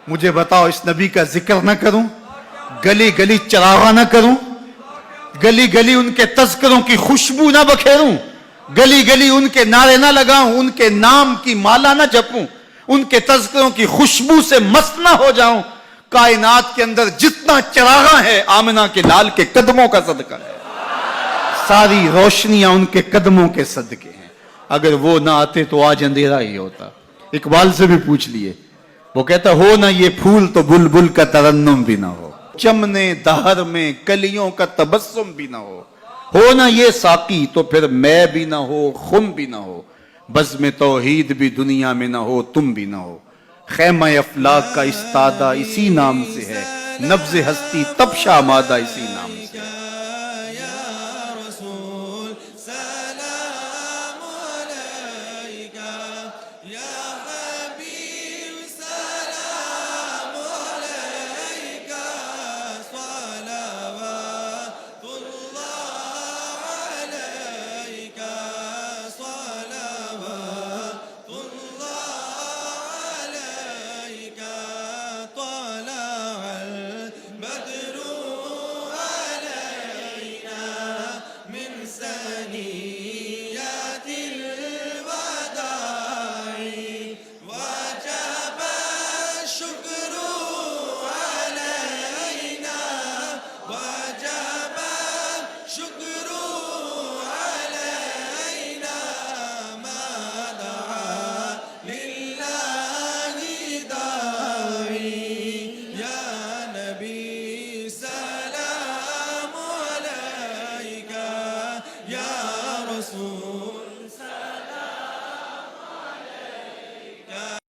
مجھے بتاؤ اس نبی کا ذکر نہ کروں، گلی گلی چراغاں نہ کروں، گلی گلی ان کے تذکروں کی خوشبو نہ بکھیروں، گلی گلی ان کے نعرے نہ لگاؤں، ان کے نام کی مالا نہ جپوں، ان کے تذکروں کی خوشبو سے مست نہ ہو جاؤں؟ کائنات کے اندر جتنا چراغاں ہے آمنہ کے لال کے قدموں کا صدقہ ہے، ساری روشنیاں ان کے قدموں کے صدقے ہیں۔ اگر وہ نہ آتے تو آج اندھیرا ہی ہوتا۔ اقبال سے بھی پوچھ لیے، وہ کہتا ہو نہ یہ پھول تو بلبل کا ترنم بھی نہ ہو، چمنے دہر میں کلیوں کا تبسم بھی نہ ہو نہ یہ ساقی تو پھر میں بھی نہ ہو، خم بھی نہ ہو، بزم توحید بھی دنیا میں نہ ہو، تم بھی نہ ہو، خیمہ افلاک کا استادہ اسی نام سے ہے، نبض ہستی تب شامادہ اسی نام